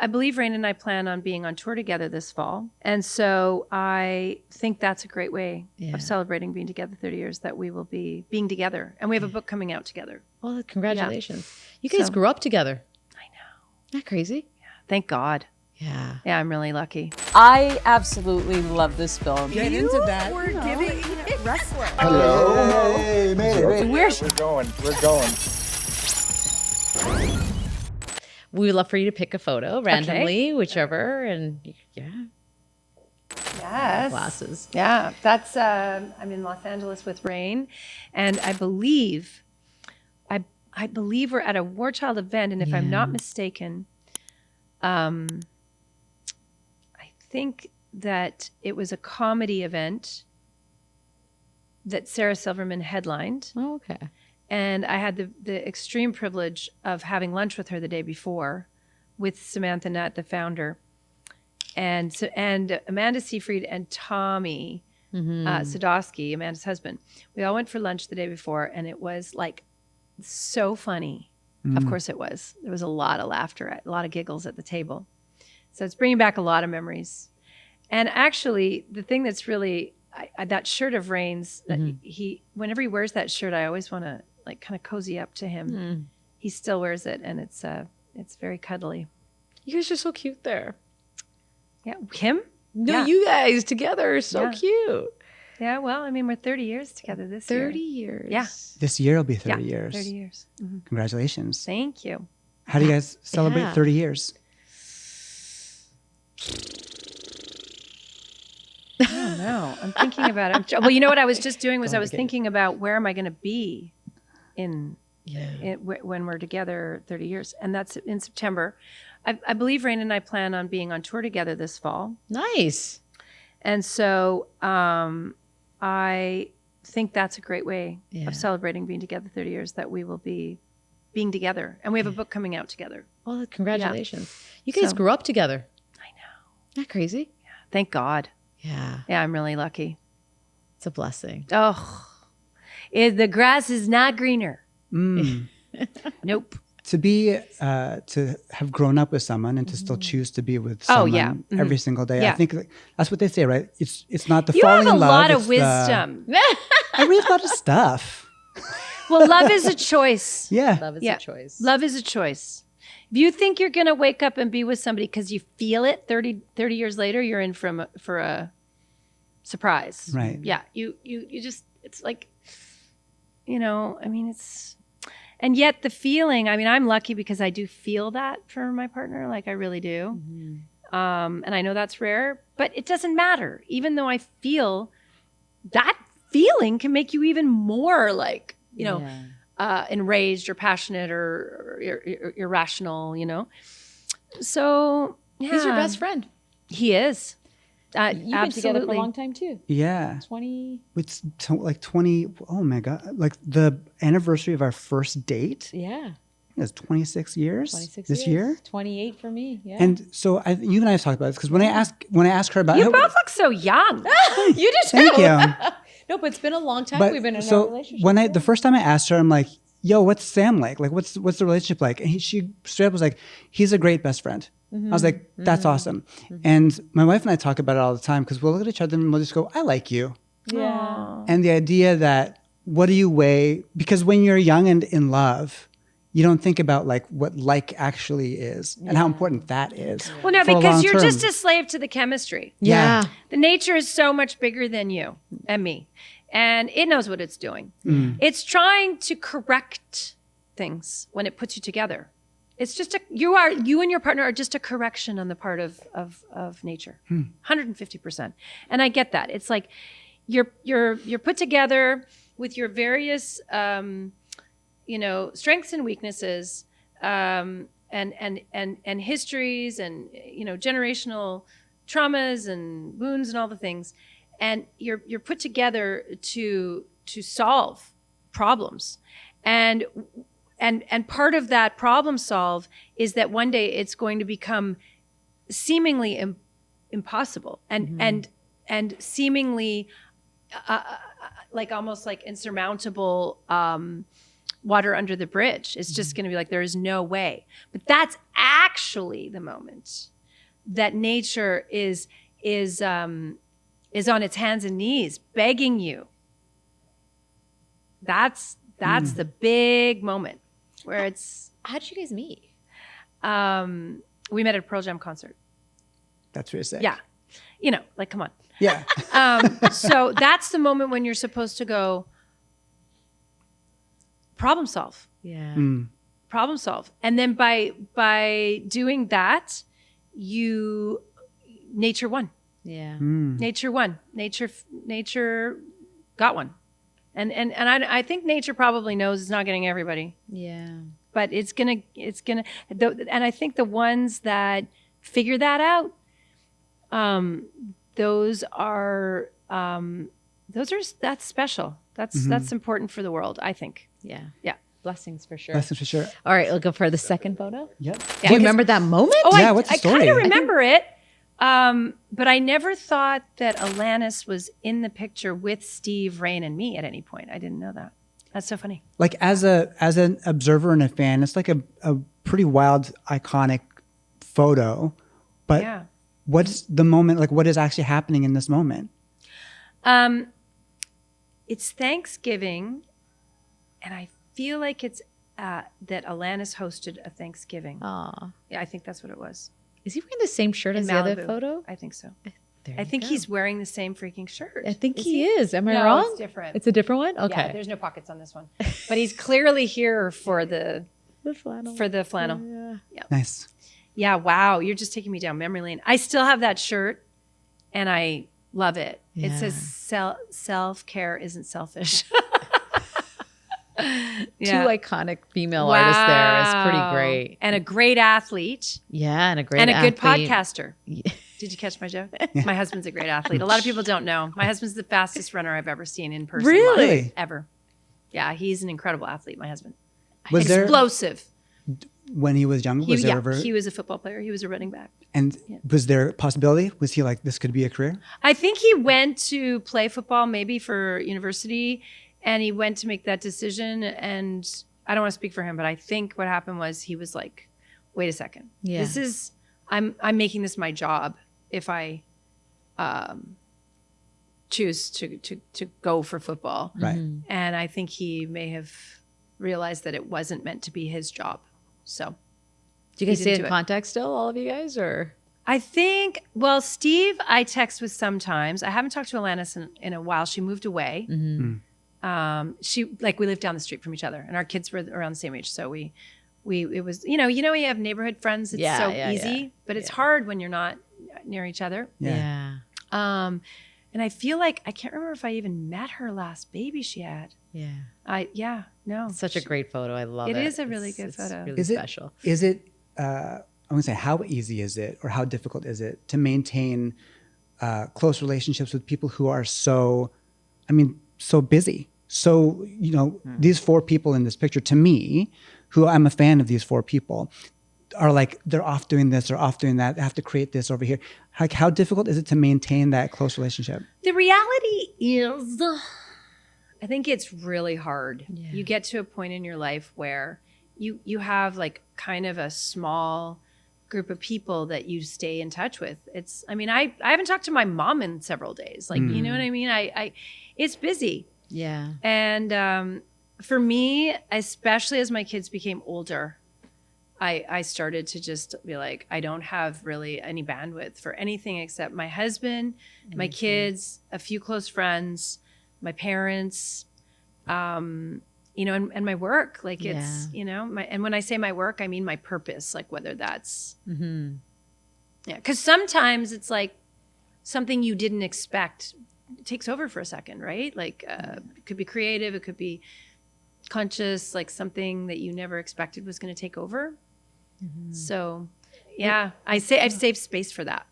I believe Raine and I plan on being on tour together this fall. And so I think that's a great way of celebrating being together 30 years, that we will be being together. And we have a book coming out together. Well, congratulations. You guys grew up together. I know. Isn't that crazy? Yeah. Thank God. Yeah. Yeah, I'm really lucky. I absolutely love this film. Get into that. We're giving wrestling. Hello. Hey, Maida. We're going. We would love for you to pick a photo randomly, whichever, and Yes. glasses. Yeah, that's, I'm in Los Angeles with Raine, and I believe we're at a War Child event, and if I'm not mistaken, I think that it was a comedy event that Sarah Silverman headlined. Oh, okay. And I had the extreme privilege of having lunch with her the day before with Samantha Nutt, the founder, and Amanda Seyfried and Tommy Sadowski, Amanda's husband. We all went for lunch the day before, and it was like so funny. Of course it was. There was a lot of laughter, a lot of giggles at the table. So it's bringing back a lot of memories. And actually, the thing that's really, that shirt of Raine's, that whenever he wears that shirt, I always want to like kind of cozy up to him. He still wears it, and it's very cuddly. You guys are so cute there. Yeah, him? No, Yeah. you guys together are so cute. Yeah, well, I mean, we're 30 years together this year. 30 years. Yeah. This year will be 30 years. 30 years. Mm-hmm. Congratulations. Thank you. How do you guys celebrate 30 years? I don't know. I'm thinking about it. Well, you know what I was just doing was I was thinking about where am I going to be when we're together 30 years. And that's in September. I believe Raine and I plan on being on tour together this fall. Nice. And so I think that's a great way of celebrating being together 30 years, that we will be being together. And we have a book coming out together. Well, congratulations. You guys grew up together. I know. Isn't that crazy? Yeah. Thank God. Yeah. Yeah, I'm really lucky. It's a blessing. Oh, the grass is not greener. Nope. To be, to have grown up with someone and to still choose to be with someone every single day. Yeah. I think that's what they say, right? It's not the You falling have a in love. lot of it's wisdom. I read a lot of stuff. Well, love is a choice. Yeah. Love is a choice. Love is a choice. If you think you're going to wake up and be with somebody because you feel it 30 years later, you're in for a surprise. Right. Yeah. You just, it's like, I mean, it's, and yet the feeling, I mean, I'm lucky because I do feel that for my partner. Like I really do. And I know that's rare, but it doesn't matter. Even though I feel that feeling can make you even more like, enraged or passionate or irrational, So yeah. He's your best friend. He is. You've been together for a long time too. Yeah. 20. It's like 20. Oh my God. Like the anniversary of our first date. Yeah. It's 26 years 26 this years. year. 28 for me. Yeah. And so you and I have talked about this because when I ask her about You both look so young. you do too. Thank you. No, but it's been a long time But we've been in so a relationship. when the first time I asked her, I'm like, "Yo, what's Sam like? Like, what's the relationship like?" And she straight up was like, "He's a great best friend." I was like, "That's awesome." And my wife and I talk about it all the time because we'll look at each other and we'll just go, "I like you." Yeah. And the idea that what do you weigh? Because when you're young and in love, you don't think about like what like actually is and how important that is. Well, no, for a because long you're term. just a slave to the chemistry. Yeah. The nature is so much bigger than you and me. And it knows what it's doing. It's trying to correct things when it puts you together. It's just you and your partner are just a correction on the part of nature. 150%. And I get that. It's like you're put together with your various strengths and weaknesses, and histories and generational traumas and wounds and all the things. And you're put together to solve problems, and part of that problem solve is that one day it's going to become seemingly impossible and seemingly like almost like insurmountable water under the bridge. It's just going to be like, there is no way. But that's actually the moment that nature is on its hands and knees begging you. That's the big moment where it's. How did you guys meet? We met at a Pearl Jam concert. That's what you're saying. Yeah. Like, come on. Yeah. So that's the moment when you're supposed to go problem solve. Yeah. Problem solve. And then by doing that, nature won. Yeah. Nature won. Nature got one. And I think nature probably knows it's not getting everybody. Yeah. But it's gonna, and I think the ones that figure that out, that's special. That's important for the world, I think. Yeah. Yeah. Blessings for sure. Blessings for sure. All right, we'll go for the second photo. Yep. Do you remember that moment? Oh, Yeah, what's the story? I kind of remember it. But I never thought that Alanis was in the picture with Steve, Raine, and me at any point. I didn't know that. That's so funny. Like as an observer and a fan, it's like a pretty wild, iconic photo. But Yeah. what's the moment? Like, what is actually happening in this moment? It's Thanksgiving, and I feel like it's that Alanis hosted a Thanksgiving. Aw. Yeah, I think that's what it was. Is he wearing the same shirt as the other Malibu. photo? I think so. There I you think go. he's wearing the same freaking shirt. I think he is. Am I No, wrong? it's different. It's a different one? Okay. Yeah, there's no pockets on this one. But he's clearly here for the the flannel. flannel. Yeah. Nice. Yeah, wow. You're just taking me down memory lane. I still have that shirt and I love it. It Yeah. says self-care isn't selfish. Two iconic female artists there. It's pretty great. And a great athlete Yeah, and a great and a good athlete. podcaster. Did you catch my joke? My husband's a great athlete. A lot of people don't know. My husband's the fastest runner I've ever seen in person. Really? live, ever. Yeah, he's an incredible athlete, my husband. Was there Explosive. when he was younger? Was there ever? He was a football player. He was a running back. And was there a possibility? Was he like, this could be a career? I think he went to play football maybe for university, and he went to make that decision. And I don't want to speak for him, but I think what happened was he was like, wait a second. Yeah. This is, I'm making this my job if I choose to go for football. Right. And I think he may have realized that it wasn't meant to be his job. So Do you guys He stay didn't in do it. contact still, all of you guys? Or I think, well, Steve, I text with sometimes. I haven't talked to Alanis in a while. She moved away. We lived down the street from each other, and our kids were around the same age. So it was, you have neighborhood friends. It's Yeah, so yeah, easy, yeah. but it's hard when you're not near each other. Yeah. And I feel like, I can't remember if I even met her last baby she had. No. Such a great photo. I love it. It is a really It's good photo. really Is it? special. Is it? I want to say, how easy is it, or how difficult is it to maintain close relationships with people who are so busy? So these four people in this picture, to me, who I'm a fan of, these four people, are like, they're off doing this or off doing that. They have to create this over here. Like, how difficult is it to maintain that close relationship? The reality is, I think it's really hard. Yeah. You get to a point in your life where you have like kind of a small group of people that you stay in touch with. I haven't talked to my mom in several days. Like, you know what I mean? It's busy. Yeah. And for me, especially as my kids became older, I started to just be like, I don't have really any bandwidth for anything except my husband, my kids, a few close friends, my parents, and my work. Like it's, and when I say my work, I mean my purpose, like whether that's, because sometimes it's like something you didn't expect takes over for a second, right? Like it could be creative, it could be conscious, like something that you never expected was going to take over. So I've saved space for that.